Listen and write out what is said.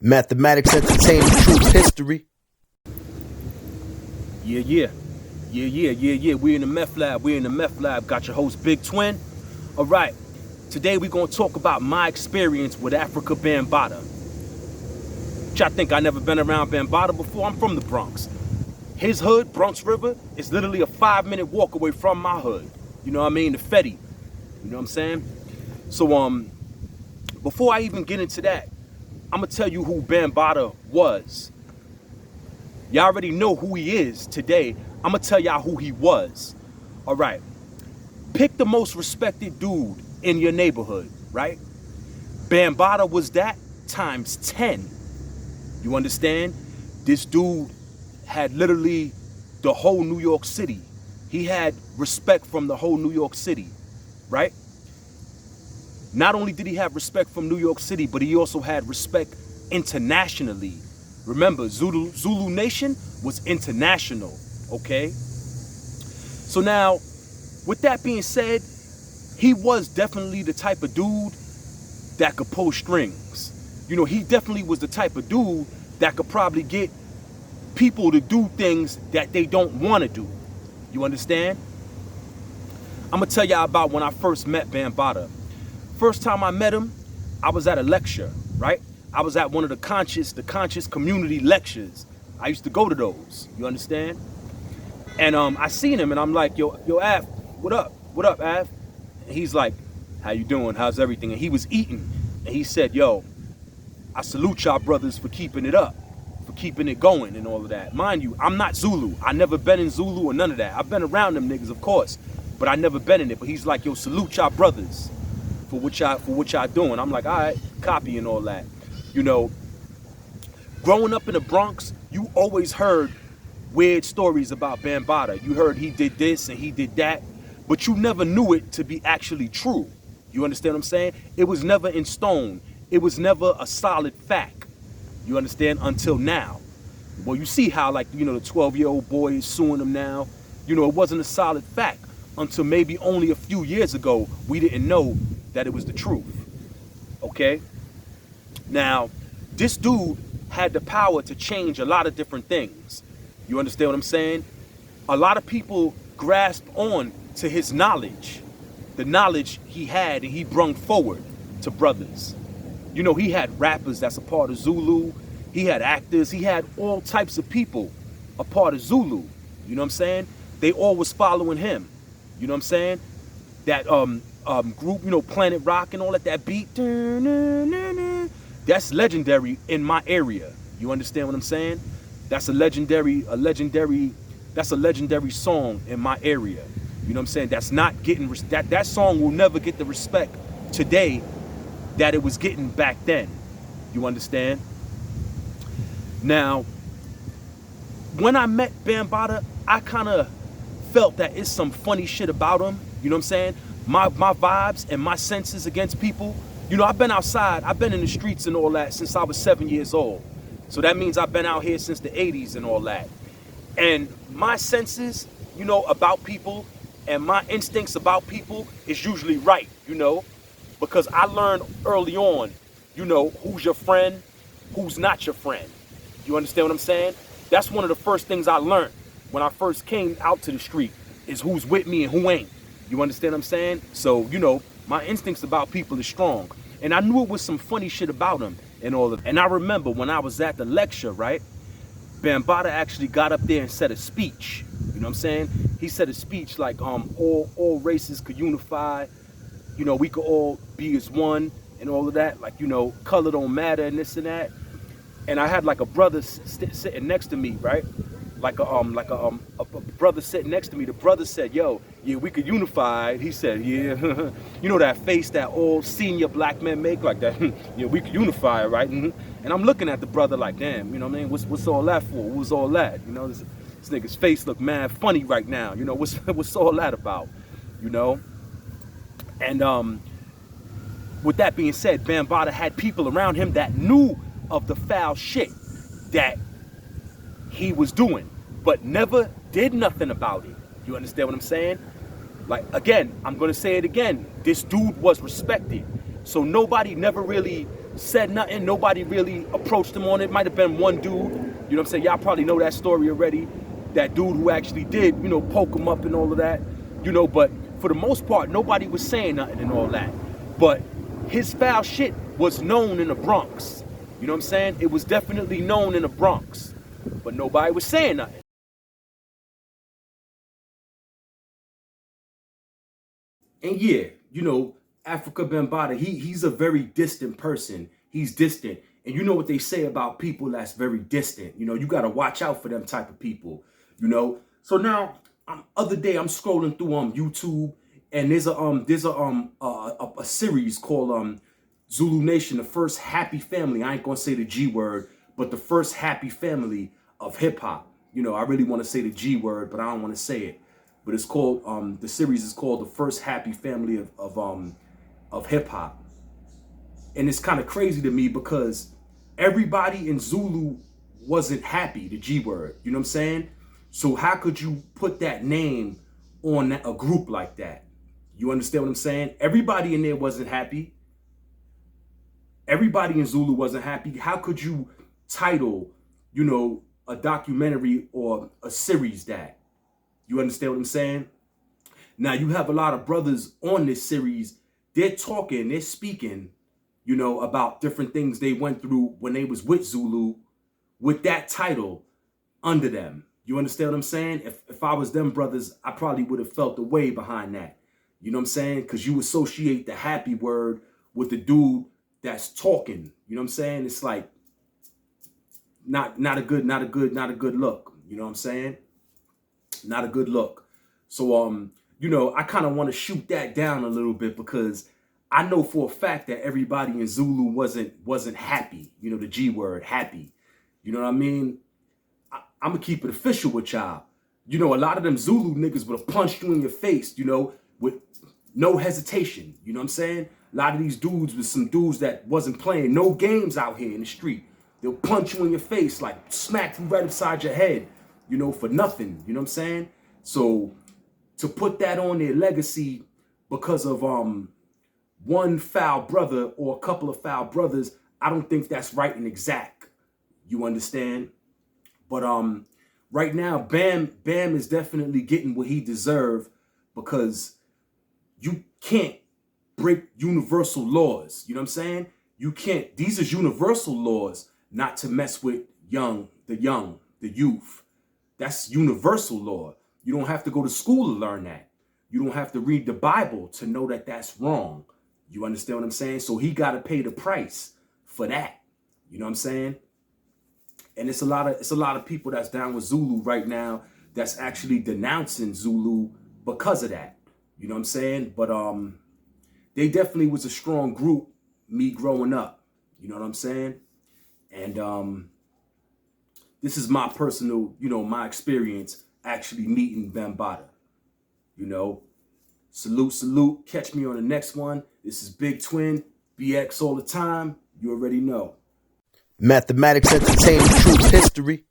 Mathematics, entertainment, truth, history. Yeah. We're in the meth lab. Got your host, Big Twin. All right. Today we're going to talk about my experience with Afrika Bambatta. Which I think I never been around Bambatta before. I'm from the Bronx. His hood, Bronx River, is literally a 5-minute walk away from my hood. You know what I mean? The Fetty. You know what I'm saying? So, before I even get into that, I'm going to tell you who Bambatta was. Y'all already know who he is today. I'm going to tell y'all who he was. All right. Pick the most respected dude in your neighborhood, right? Bambatta was that times 10. You understand? This dude had literally the whole New York City. He had respect from the whole New York City, right? Not only did he have respect from New York City, but he also had respect internationally. Remember, Zulu Nation was international, okay? So now, with that being said, he was definitely the type of dude that could pull strings. You know, he definitely was the type of dude that could probably get people to do things that they don't want to do. You understand? I'm going to tell y'all about when I first met Bambatta. First time I met him, I was at a lecture, right? I was at one of the conscious community lectures. I used to go to those, you understand? And I seen him and I'm like, yo, Af, what up? What up, Af? And he's like, how you doing? How's everything? And he was eating. And he said, yo, I salute y'all brothers for keeping it up, for keeping it going and all of that. Mind you, I'm not Zulu. I never been in Zulu or none of that. I've been around them niggas, of course, but I never been in it. But he's like, yo, salute y'all brothers for what y'all doing. I'm like, all right, copy and all that. You know, growing up in the Bronx, you always heard weird stories about Bambatta. You heard he did this and he did that, but you never knew it to be actually true. You understand what I'm saying? It was never in stone. It was never a solid fact. You understand? Until now. Well, you see how, like, you know, the 12-year-old boy is suing him now. You know, it wasn't a solid fact until maybe only a few years ago. We didn't know that it was the truth. Okay? Now, this dude had the power to change a lot of different things. You understand what I'm saying? A lot of people grasped on to his knowledge, the knowledge he had and he brung forward to brothers. You know, he had rappers that's a part of Zulu. He had actors. He had all types of people a part of Zulu. You know what I'm saying? They all was following him. You know what I'm saying? That group, you know, Planet Rock and all that beat. That's legendary in my area. You understand what I'm saying? That's a legendary song in my area. You know what I'm saying? That's not getting, that song will never get the respect today that it was getting back then. You understand? Now, when I met Bambatta, I kind of felt that it's some funny shit about him. You know what I'm saying? My vibes and my senses against people. You know, I've been outside, I've been in the streets and all that since I was 7 years old. So that means I've been out here since the 80s and all that. And my senses, you know, about people and my instincts about people is usually right, you know, because I learned early on, you know, who's your friend, who's not your friend. You understand what I'm saying? That's one of the first things I learned when I first came out to the street is who's with me and who ain't. You understand what I'm saying? So, you know, my instincts about people is strong. And I knew it was some funny shit about him and all of that. And I remember when I was at the lecture, right? Bambatta actually got up there and said a speech. You know what I'm saying? He said a speech like all races could unify. You know, we could all be as one and all of that. Like, you know, color don't matter and this and that. And I had like a brother sitting next to me, right? Like a brother sitting next to me. The brother said, yo, yeah, we could unify. He said, yeah. You know that face that all senior black men make like that? Yeah, we could unify, right? And I'm looking at the brother like, damn, you know what I mean? What's all that for? What was all that? You know, this nigga's face look mad funny right now. You know, what's all that about? You know? And with that being said, Bambatta had people around him that knew of the foul shit that he was doing, but never did nothing about it. You understand what I'm saying? Like, again, I'm gonna say it again. This dude was respected. So nobody never really said nothing. Nobody really approached him on it. Might have been one dude, you know what I'm saying? Y'all probably know that story already. That dude who actually did, poke him up and all of that, but for the most part, nobody was saying nothing and all that. But his foul shit was known in the Bronx. You know what I'm saying? It was definitely known in the Bronx. But nobody was saying nothing. And yeah, Afrika Bambatta, he's a very distant person. He's distant. And you know what they say about people that's very distant. You got to watch out for them type of people, So now, other day I'm scrolling through YouTube, and there's a series called Zulu Nation, the first happy family. I ain't going to say the G word, but the first happy family of hip hop. I really want to say the G word, but I don't want to say it. But it's called the series is called the first happy family of hip hop. And it's kind of crazy to me because everybody in Zulu wasn't happy, the G word, you know what I'm saying? So how could you put that name on a group like that? You understand what I'm saying? Everybody in there wasn't happy. Everybody in Zulu wasn't happy. How could you title, a documentary or a series that? You understand what I'm saying? Now, you have a lot of brothers on this series. They're talking, they're speaking, about different things they went through when they was with Zulu with that title under them. You understand what I'm saying? If I was them brothers, I probably would have felt the way behind that. You know what I'm saying? Because you associate the happy word with the dude that's talking. You know what I'm saying? It's like not a good look. You know what I'm saying? Not a good look. So I kind of want to shoot that down a little bit because I know for a fact that everybody in Zulu wasn't happy. The G word, happy. You know what I mean? I'm gonna keep it official with y'all. A lot of them Zulu niggas would have punched you in your face, with no hesitation. You know what I'm saying? A lot of these dudes was some dudes that wasn't playing no games out here in the street. They'll punch you in your face, like smack you right upside your head, for nothing. You know what I'm saying? So to put that on their legacy because of one foul brother or a couple of foul brothers, I don't think that's right and exact. You understand? But right now, Bam is definitely getting what he deserved because you can't break universal laws. You know what I'm saying? You can't. These are universal laws not to mess with the youth. That's universal law. You don't have to go to school to learn that. You don't have to read the Bible to know that that's wrong. You understand what I'm saying? So he got to pay the price for that. You know what I'm saying? And it's a lot of people that's down with Zulu right now that's actually denouncing Zulu because of that. You know what I'm saying? But they definitely was a strong group, me growing up. You know what I'm saying? And this is my personal, my experience actually meeting Bambatta. Salute. Catch me on the next one. This is Big Twin, BX all the time. You already know. Mathematics entertainment, truth history.